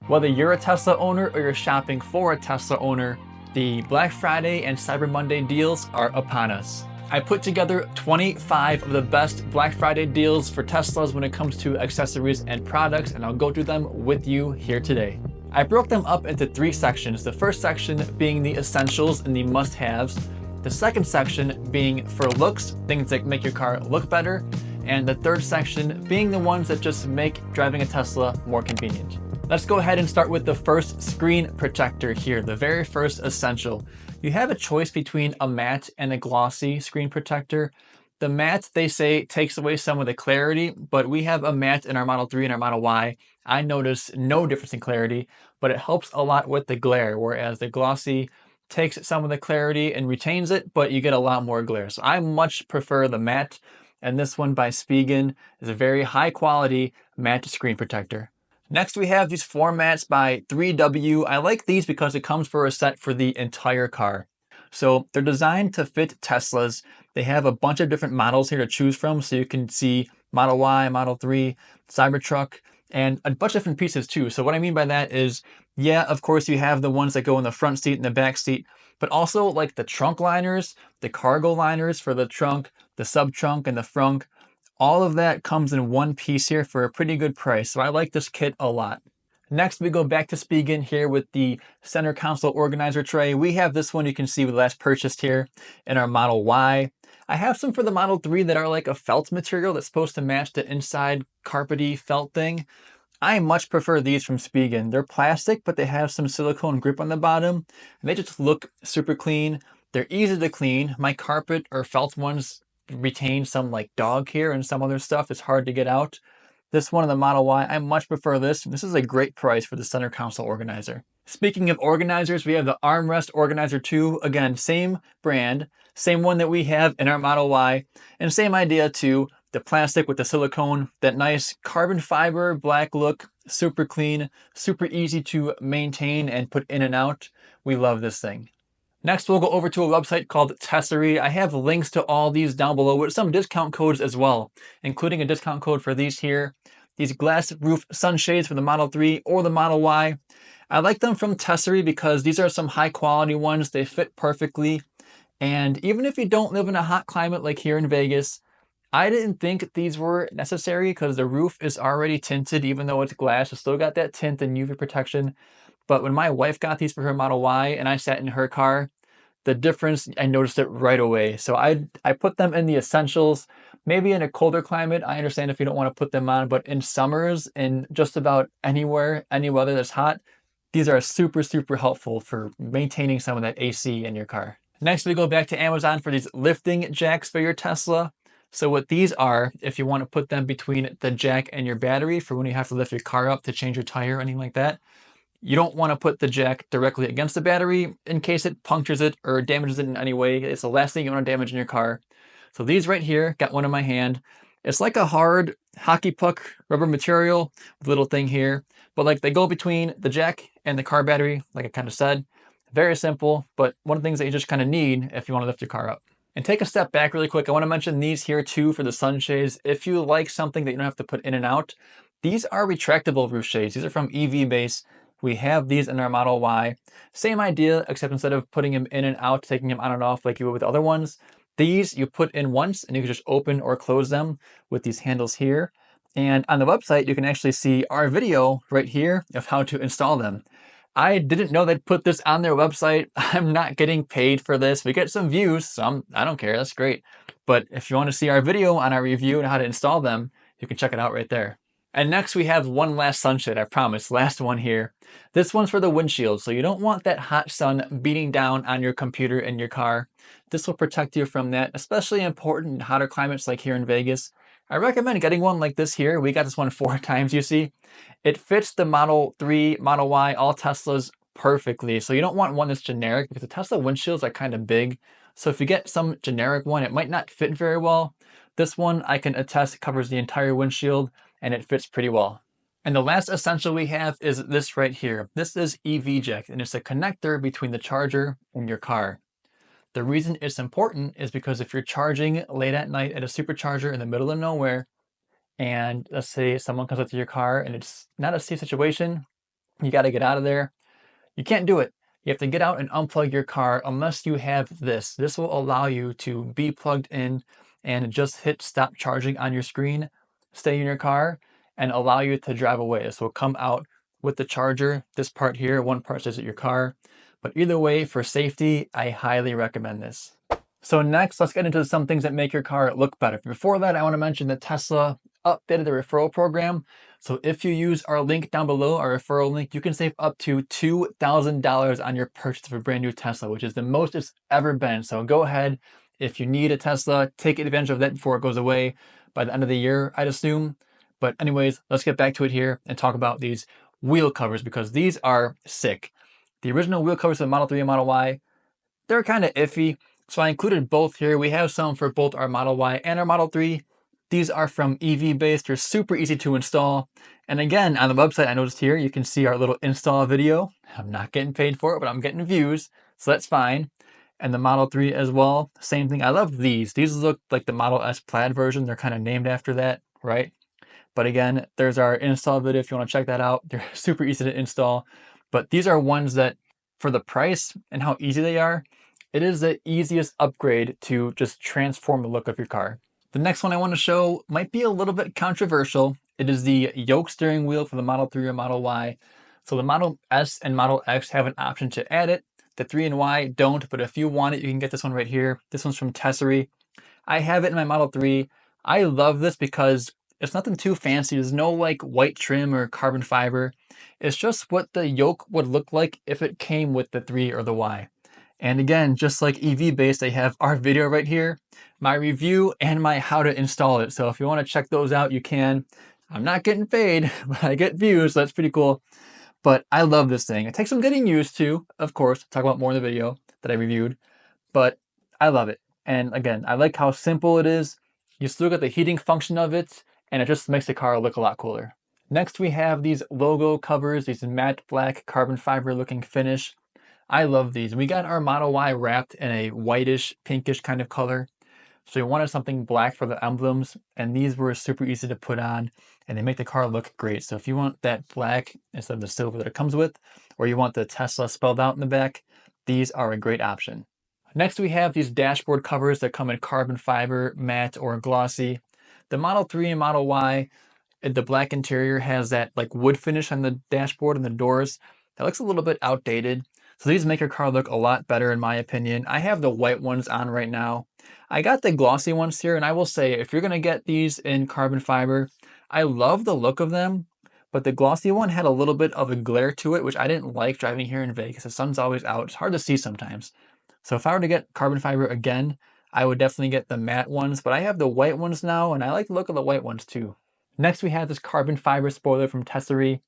Whether you're a Tesla owner or you're shopping for a Tesla owner, the Black Friday and Cyber Monday deals are upon us. I put together 25 of the best Black Friday deals for Teslas when it comes to accessories and products, and I'll go through them with you here today. I broke them up into 3 sections. The first section being the essentials and the must-haves. The second section being for looks, things that make your car look better. And the third section being the ones that just make driving a Tesla more convenient. Let's go ahead and start with the first screen protector here, the very first essential. You have a choice between a matte and a glossy screen protector. The matte, they say, takes away some of the clarity, but we have a matte in our Model 3 and our Model Y. I notice no difference in clarity, but it helps a lot with the glare, whereas the glossy takes some of the clarity and retains it, but you get a lot more glare. So I much prefer the matte, and this one by Spigen is a very high quality matte screen protector. Next, we have these floor mats by 3W. I like these because it comes for a set for the entire car. So they're designed to fit Teslas. They have a bunch of different models here to choose from. So you can see Model Y, Model 3, Cybertruck, and a bunch of different pieces too. So what I mean by that is, yeah, of course you have the ones that go in the front seat and the back seat, but also like the trunk liners, the cargo liners for the trunk, the sub trunk and the frunk. All of that comes in one piece here for a pretty good price, so I like this kit a lot. Next, we go back to Spigen here with the center console organizer tray. We have this one you can see we last purchased here in our Model Y. I have some for the Model 3 that are like a felt material that's supposed to match the inside carpety felt thing. I much prefer these from Spigen. They're plastic, but they have some silicone grip on the bottom, and they just look super clean. They're easy to clean. My carpet or felt ones retain some like dog hair and some other stuff. It's hard to get out. This one in the Model Y, I much prefer this. This is a great price for the center console organizer. Speaking of organizers, we have the armrest organizer 2. Again, same brand, same one that we have in our Model Y, and same idea too. The plastic with the silicone, that nice carbon fiber black look, super clean, super easy to maintain and put in and out. We love this thing. Next, we'll go over to a website called Accessory. I have links to all these down below with some discount codes as well, including a discount code for these here. These glass roof sunshades for the Model 3 or the Model Y. I like them from Accessory because these are some high quality ones. They fit perfectly. And even if you don't live in a hot climate like here in Vegas, I didn't think these were necessary because the roof is already tinted, even though it's glass. It's still got that tint and UV protection. But when my wife got these for her Model Y and I sat in her car, the difference, I noticed it right away. So I put them in the essentials. Maybe in a colder climate, I understand if you don't want to put them on, but in summers and just about anywhere, any weather that's hot, these are super, super helpful for maintaining some of that AC in your car. Next, we go back to Amazon for these lifting jacks for your Tesla. So what these are, if you want to put them between the jack and your battery for when you have to lift your car up to change your tire or anything like that, you don't want to put the jack directly against the battery in case it punctures it or damages it in any way. It's the last thing you want to damage in your car. So these right here, got one in my hand. It's like a hard hockey puck rubber material with a little thing here, but like they go between the jack and the car battery, like I kind of said. Very simple, but one of the things that you just kind of need if you want to lift your car up. And take a step back really quick. I want to mention these here too for the sunshades. If you like something that you don't have to put in and out, these are retractable roof shades. These are from EV Base. We have these in our Model Y. Same idea, except instead of putting them in and out, taking them on and off like you would with other ones, these you put in once and you can just open or close them with these handles here. And on the website, you can actually see our video right here of how to install them. I didn't know they'd put this on their website. I'm not getting paid for this. We get some views, so I don't care, that's great. But if you want to see our video on our review and how to install them, you can check it out right there. And next we have one last sunshade, I promise, last one here. This one's for the windshield, so you don't want that hot sun beating down on your computer in your car. This will protect you from that, especially important in hotter climates like here in Vegas. I recommend getting one like this here. We got this one 4 times, you see. It fits the Model 3, Model Y, all Teslas perfectly. So you don't want one that's generic because the Tesla windshields are kind of big. So if you get some generic one, it might not fit very well. This one, I can attest, covers the entire windshield and it fits pretty well. And the last essential we have is this right here. This is EV Jack, and it's a connector between the charger and your car. The reason it's important is because if you're charging late at night at a supercharger in the middle of nowhere, and let's say someone comes up to your car and it's not a safe situation, you got to get out of there. You can't do it. You have to get out and unplug your car unless you have this. This will allow you to be plugged in and just hit stop charging on your screen, stay in your car, and allow you to drive away. This will come out with the charger. This part here, one part says at your car. But either way, for safety, I highly recommend this. So next, let's get into some things that make your car look better. Before that, I want to mention that Tesla updated the referral program. So if you use our link down below, our referral link, you can save up to $2,000 on your purchase of a brand new Tesla, which is the most it's ever been. So go ahead, if you need a Tesla, take advantage of that before it goes away by the end of the year, I'd assume. But anyways, let's get back to it here and talk about these wheel covers because these are sick. The original wheel covers for the Model 3 and Model Y, they're kind of iffy. So I included both here. We have some for both our Model Y and our Model 3. These are from EV based. They're super easy to install. And again, on the website, I noticed here, you can see our little install video. I'm not getting paid for it, but I'm getting views. So that's fine. And the Model 3 as well, same thing. I love these. These look like the Model S Plaid version. They're kind of named after that, right? But again, there's our install video if you want to check that out. They're super easy to install. But these are ones that, for the price and how easy they are, it is the easiest upgrade to just transform the look of your car. The next one I want to show might be a little bit controversial. It is the yoke steering wheel for the Model 3 or Model Y. So the Model S and Model X have an option to add it. The 3 and Y don't, but if you want it, you can get this one right here. This one's from Accessory. I have it in my Model 3. I love this because it's nothing too fancy. There's no like white trim or carbon fiber. It's just what the yoke would look like if it came with the 3 or the Y. And again, just like EV based, I have our video right here, my review and my how to install it. So if you want to check those out, you can. I'm not getting paid, but I get views, so that's pretty cool. But I love this thing. It takes some getting used to, of course, talk about more in the video that I reviewed, but I love it. And again, I like how simple it is. You still get the heating function of it, and it just makes the car look a lot cooler. Next, we have these logo covers, these matte black carbon fiber looking finish. I love these. We got our Model Y wrapped in a whitish, pinkish kind of color. So we wanted something black for the emblems, and these were super easy to put on, and they make the car look great. So if you want that black instead of the silver that it comes with, or you want the Tesla spelled out in the back, these are a great option. Next, we have these dashboard covers that come in carbon fiber, matte, or glossy. The Model 3 and Model Y, the black interior has that like wood finish on the dashboard and the doors. That looks a little bit outdated. So these make your car look a lot better in my opinion. I have the white ones on right now. I got the glossy ones here, and I will say if you're gonna get these in carbon fiber, I love the look of them, but the glossy one had a little bit of a glare to it, which I didn't like driving here in Vegas. The sun's always out, it's hard to see sometimes. So if I were to get carbon fiber again, I would definitely get the matte ones, but I have the white ones now, and I like the look of the white ones too. Next, we have this carbon fiber spoiler from Accessory.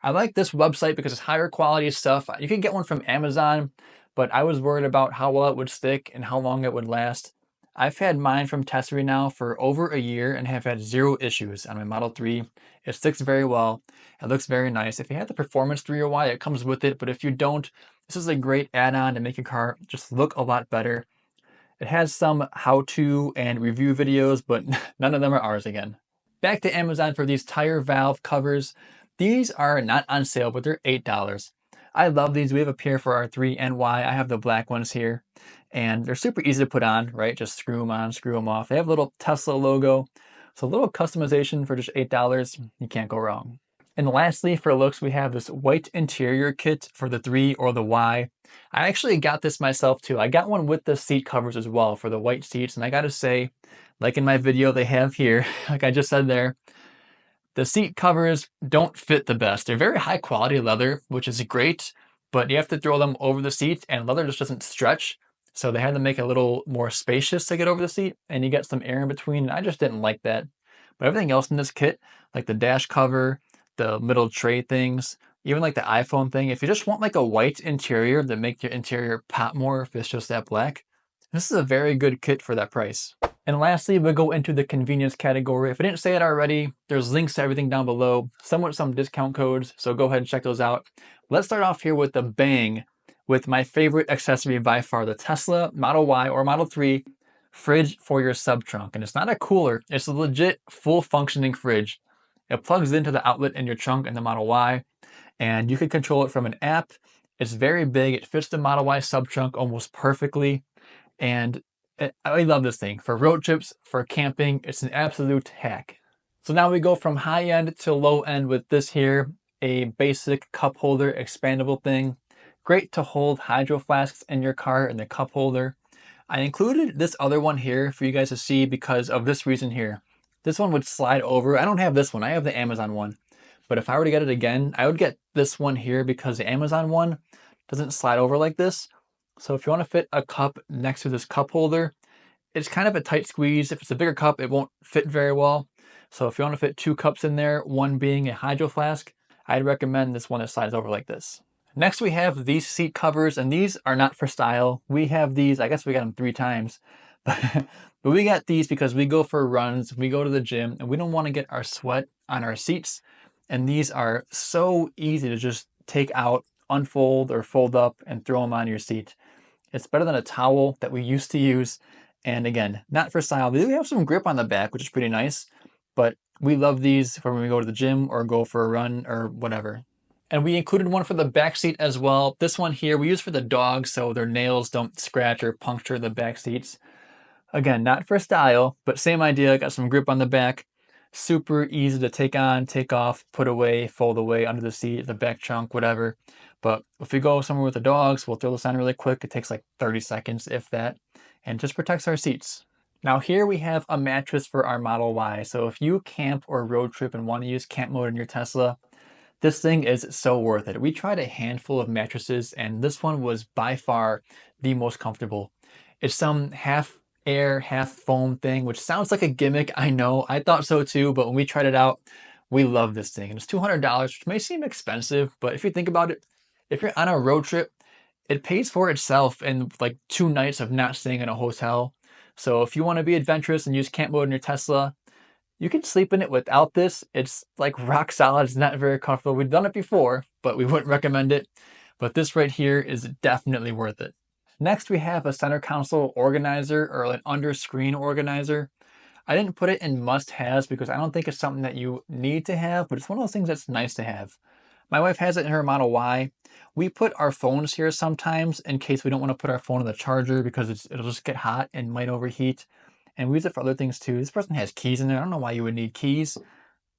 I like this website because it's higher quality stuff. You can get one from Amazon, but I was worried about how well it would stick and how long it would last. I've had mine from Accessory now for over a year and have had 0 issues on my Model 3. It sticks very well. It looks very nice. If you have the Performance 3 or Y, it comes with it, but if you don't, this is a great add-on to make your car just look a lot better. It has some how-to and review videos, but none of them are ours again. Back to Amazon for these tire valve covers. These are not on sale, but they're $8. I love these. We have a pair for our 3 and Y. I have the black ones here, and they're super easy to put on, right? Just screw them on, screw them off. They have a little Tesla logo, so a little customization for just $8. You can't go wrong. And lastly, for looks, we have this white interior kit for the 3 or the Y. I actually got this myself too. I got one with the seat covers as well for the white seats, and I gotta say, like in my video they have here, like I just said there, the seat covers don't fit the best. They're very high quality leather, which is great, but you have to throw them over the seat and leather just doesn't stretch. So they had to make it a little more spacious to get over the seat and you get some air in between. And I just didn't like that. But everything else in this kit, like the dash cover, the middle tray things, even like the iPhone thing, if you just want like a white interior that make your interior pop more if it's just that black, this is a very good kit for that price. And lastly, we'll go into the convenience category. If I didn't say it already, there's links to everything down below, some with some discount codes, so go ahead and check those out. Let's start off here with the bang, with my favorite accessory by far, the Tesla Model Y or Model 3 fridge for your sub trunk. And it's not a cooler, it's a legit full functioning fridge. It plugs into the outlet in your trunk in the Model Y, and you can control it from an app. It's very big. It fits the Model Y sub-trunk almost perfectly. And I love this thing. For road trips, for camping, it's an absolute hack. So now we go from high end to low end with this here, a basic cup holder expandable thing. Great to hold hydro flasks in your car in the cup holder. I included this other one here for you guys to see because of this reason here. This one would slide over. I don't have this one. I have the Amazon one. But if I were to get it again, I would get this one here because the Amazon one doesn't slide over like this. So if you want to fit a cup next to this cup holder, it's kind of a tight squeeze. If it's a bigger cup, it won't fit very well. So if you want to fit 2 cups in there, one being a hydro flask, I'd recommend this one that slides over like this. Next we have these seat covers, and these are not for style. We have these, I guess we got them 3 times, but we got these because we go for runs, we go to the gym, and we don't want to get our sweat on our seats. And these are so easy to just take out, unfold or fold up and throw them on your seat. It's better than a towel that we used to use. And again, not for style. They do have some grip on the back, which is pretty nice, but we love these for when we go to the gym or go for a run or whatever. And we included one for the back seat as well. This one here we use for the dogs so their nails don't scratch or puncture the back seats. Again, not for style, but same idea. Got some grip on the back. Super easy to take on, take off, put away, fold away under the seat, the back trunk, whatever. But if we go somewhere with the dogs, we'll throw this on really quick. It takes like 30 seconds, if that, and just protects our seats. Now here we have a mattress for our Model Y. So if you camp or road trip and want to use camp mode in your Tesla, this thing is so worth it. We tried a handful of mattresses and this one was by far the most comfortable. It's some half air, half foam thing, which sounds like a gimmick. I know, I thought so too, but when we tried it out, we love this thing. And it's $200, which may seem expensive, but if you think about it, if you're on a road trip, it pays for itself in like 2 nights of not staying in a hotel. So if you want to be adventurous and use camp mode in your Tesla, you can sleep in it without this. It's like rock solid. It's not very comfortable. We've done it before, but we wouldn't recommend it. But this right here is definitely worth it. Next, we have a center console organizer or an under screen organizer. I didn't put it in must-haves because I don't think it's something that you need to have, but it's one of those things that's nice to have. My wife has it in her Model Y. We put our phones here sometimes in case we don't want to put our phone on the charger because it'll just get hot and might overheat. And we use it for other things too. This person has keys in there. I don't know why you would need keys.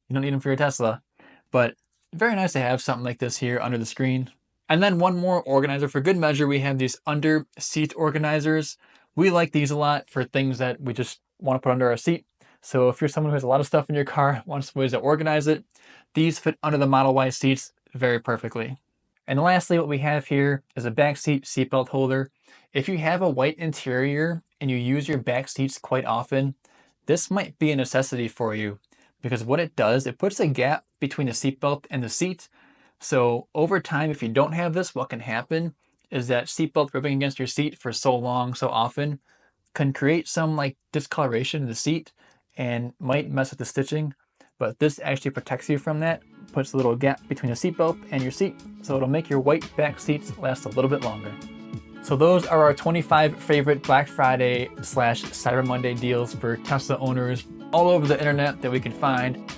You don't need them for your Tesla. But very nice to have something like this here under the screen. And then one more organizer. For good measure, we have these under seat organizers. We like these a lot for things that we just want to put under our seat. So if you're someone who has a lot of stuff in your car, wants ways to organize it, these fit under the Model Y seats very perfectly. And lastly, what we have here is a back seat seatbelt holder. If you have a white interior and you use your back seats quite often, this might be a necessity for you because what it does, it puts a gap between the seatbelt and the seat. So over time, if you don't have this, what can happen is that seatbelt rubbing against your seat for so long, so often, can create some like discoloration in the seat and might mess with the stitching. But this actually protects you from that, puts a little gap between the seatbelt and your seat, so it'll make your white back seats last a little bit longer. So those are our 25 favorite Black Friday / Cyber Monday deals for Tesla owners all over the internet that we can find.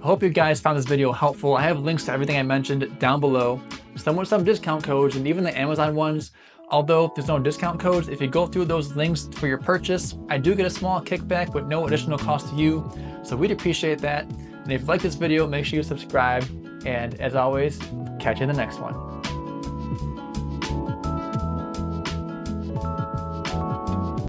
I hope you guys found this video helpful. I have links to everything I mentioned down below, some with some discount codes and even the Amazon ones. Although there's no discount codes, if you go through those links for your purchase, I do get a small kickback with no additional cost to you. So we'd appreciate that. And if you like this video, make sure you subscribe. And as always, catch you in the next one.